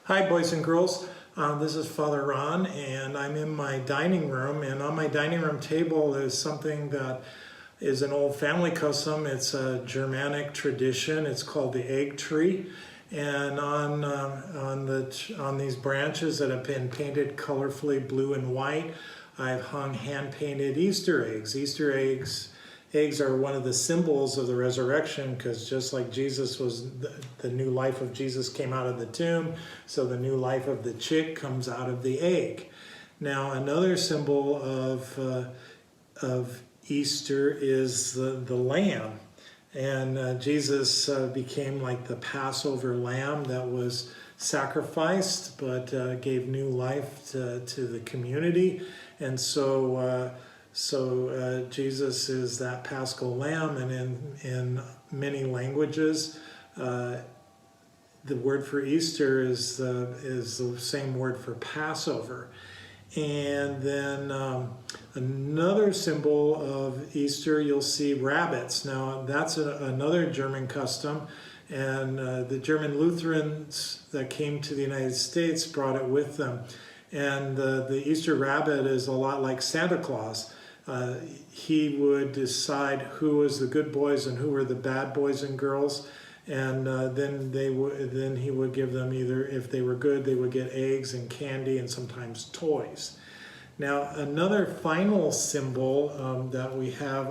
Hi, boys and girls. This is Father Ron, and I'm in my dining room. And on my dining room table is something that is an old family custom. It's a Germanic tradition. It's called the egg tree. And on these branches that have been painted colorfully blue and white, I've hung hand-painted Easter eggs. Eggs are one of the symbols of the resurrection, because just like Jesus was, the new life of Jesus came out of the tomb, so the new life of the chick comes out of the egg. Now, another symbol of Easter is the lamb. And Jesus became like the Passover lamb that was sacrificed, but gave new life to the community. And so Jesus is that Paschal lamb, and in many languages, the word for Easter is the same word for Passover. And then another symbol of Easter, you'll see rabbits. Now, that's another German custom, and the German Lutherans that came to the United States brought it with them. And the Easter rabbit is a lot like Santa Claus. He would decide who was the good boys and who were the bad boys and girls, and then he would give them, either if they were good, they would get eggs and candy and sometimes toys. Now, another final symbol that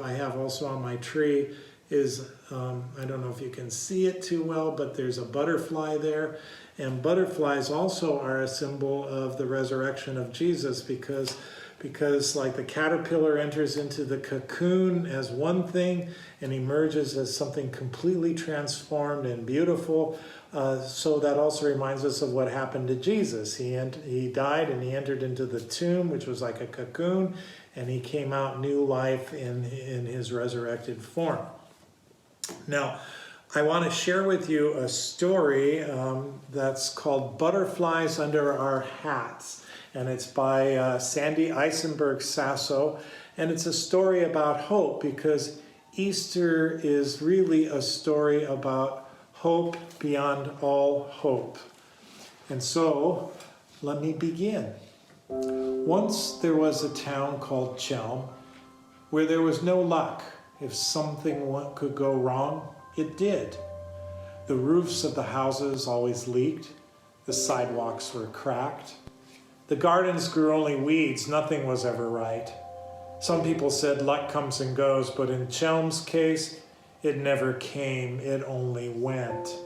I have also on my tree is, I don't know if you can see it too well, but there's a butterfly there. And butterflies also are a symbol of the resurrection of Jesus, because like the caterpillar enters into the cocoon as one thing and emerges as something completely transformed and beautiful, so that also reminds us of what happened to Jesus. He died and he entered into the tomb, which was like a cocoon, and he came out new life in his resurrected form. Now, I want to share with you a story that's called Butterflies Under Our Hats. And it's by Sandy Eisenberg Sasso. And it's a story about hope, because Easter is really a story about hope beyond all hope. And so, let me begin. Once there was a town called Chelm, where there was no luck. If something could go wrong, it did. The roofs of the houses always leaked. The sidewalks were cracked. The gardens grew only weeds. Nothing was ever right. Some people said luck comes and goes, but in Chelm's case, it never came, it only went.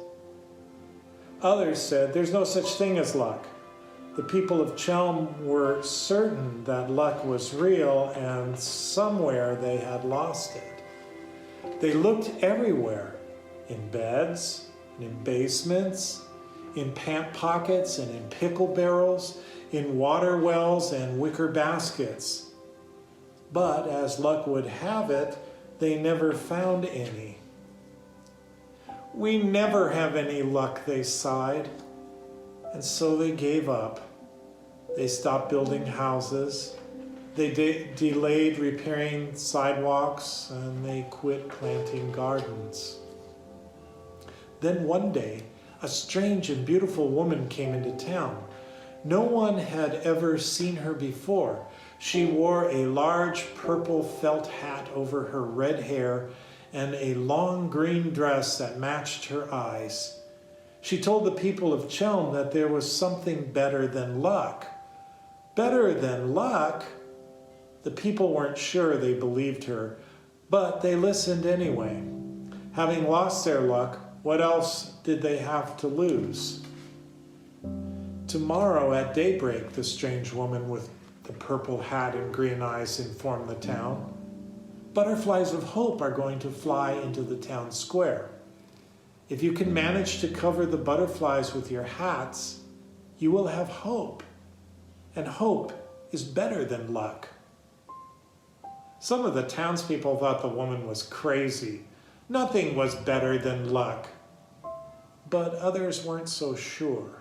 Others said there's no such thing as luck. The people of Chelm were certain that luck was real, and somewhere they had lost it. They looked everywhere, in beds, and in basements, in pant pockets and in pickle barrels, in water wells and wicker baskets. But as luck would have it, they never found any. We never have any luck, they sighed. And so they gave up. They stopped building houses. They delayed repairing sidewalks, and they quit planting gardens. Then one day, a strange and beautiful woman came into town. No one had ever seen her before. She wore a large purple felt hat over her red hair and a long green dress that matched her eyes. She told the people of Chelm that there was something better than luck. Better than luck? The people weren't sure they believed her, but they listened anyway. Having lost their luck, what else did they have to lose? Tomorrow at daybreak, the strange woman with the purple hat and green eyes informed the town. Butterflies of hope are going to fly into the town square. If you can manage to cover the butterflies with your hats, you will have hope. And hope is better than luck. Some of the townspeople thought the woman was crazy. Nothing was better than luck. But others weren't so sure.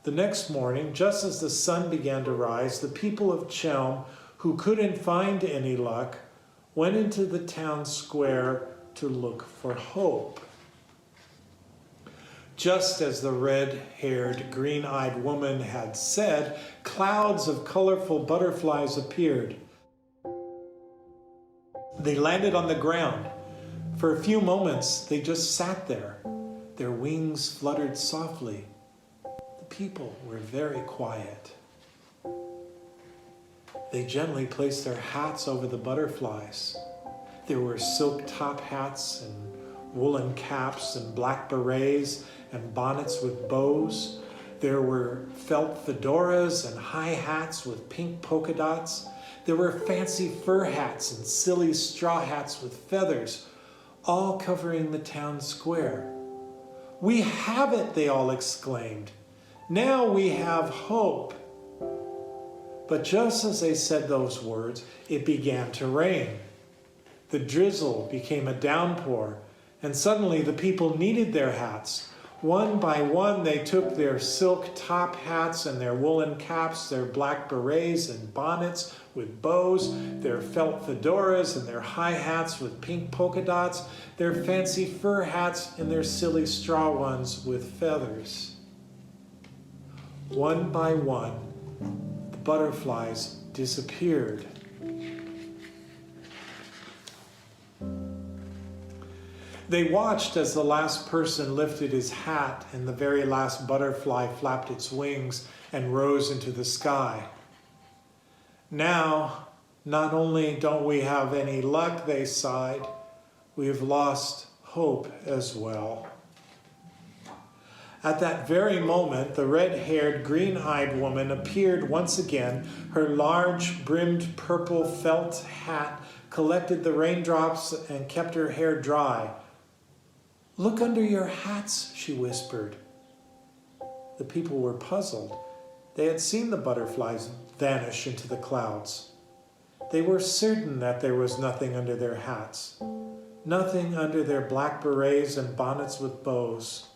The next morning, just as the sun began to rise, the people of Chelm, who couldn't find any luck, went into the town square to look for hope. Just as the red-haired, green-eyed woman had said, clouds of colorful butterflies appeared. They landed on the ground. For a few moments, they just sat there. Their wings fluttered softly. The people were very quiet. They gently placed their hats over the butterflies. There were silk top hats and woolen caps and black berets and bonnets with bows. There were felt fedoras and high hats with pink polka dots. There were fancy fur hats and silly straw hats with feathers, all covering the town square. "We have it," they all exclaimed. "Now we have hope." But just as they said those words, it began to rain. The drizzle became a downpour, and suddenly the people needed their hats. One by one, they took their silk top hats and their woolen caps, their black berets and bonnets with bows, their felt fedoras and their high hats with pink polka dots, their fancy fur hats and their silly straw ones with feathers. One by one, the butterflies disappeared. They watched as the last person lifted his hat and the very last butterfly flapped its wings and rose into the sky. "Now, not only don't we have any luck," they sighed, "we've lost hope as well." At that very moment, the red-haired, green-eyed woman appeared once again. Her large, brimmed purple felt hat collected the raindrops and kept her hair dry. "Look under your hats," she whispered. The people were puzzled. They had seen the butterflies vanish into the clouds. They were certain that there was nothing under their hats, nothing under their black berets and bonnets with bows.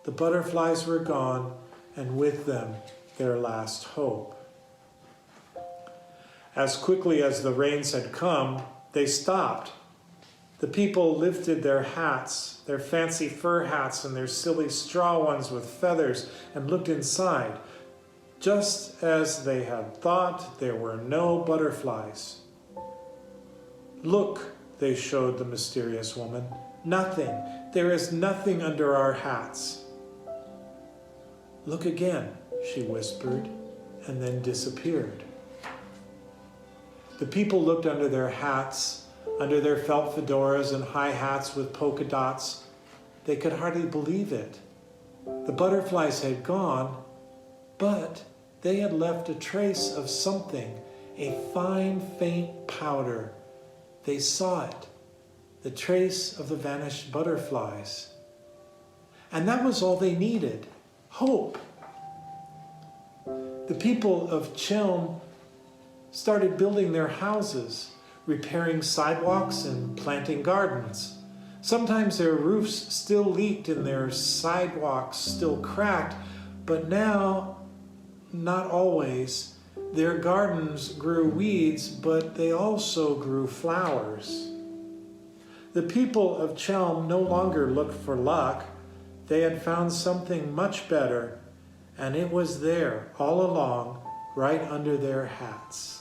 The butterflies were gone, and with them their last hope. As quickly as the rains had come, they stopped. The people lifted their hats, their fancy fur hats and their silly straw ones with feathers, and looked inside. Just as they had thought, there were no butterflies. "Look," they showed the mysterious woman. "Nothing. There is nothing under our hats." "Look again," she whispered, and then disappeared. The people looked under their hats, under their felt fedoras and high hats with polka dots. They could hardly believe it. The butterflies had gone, but they had left a trace of something, a fine, faint powder. They saw it, the trace of the vanished butterflies. And that was all they needed, hope. The people of Chelm started building their houses, repairing sidewalks and planting gardens. Sometimes their roofs still leaked and their sidewalks still cracked, but now, not always, their gardens grew weeds, but they also grew flowers. The people of Chelm no longer looked for luck. They had found something much better, and it was there all along, right under their hats.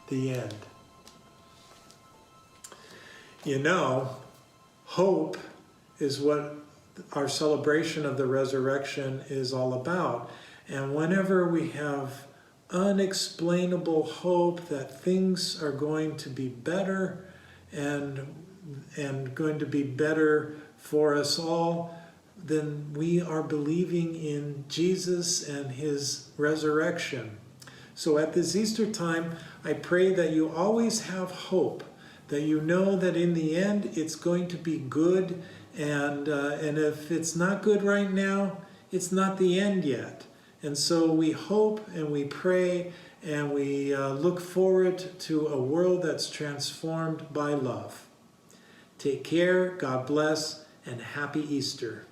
The end. You know, hope is what our celebration of the resurrection is all about. And whenever we have unexplainable hope that things are going to be better and going to be better for us all, then we are believing in Jesus and his resurrection. So at this Easter time, I pray that you always have hope, that you know that in the end it's going to be good, and if it's not good right now, it's not the end yet. And so we hope and we pray and we look forward to a world that's transformed by love. Take care, God bless, and happy Easter.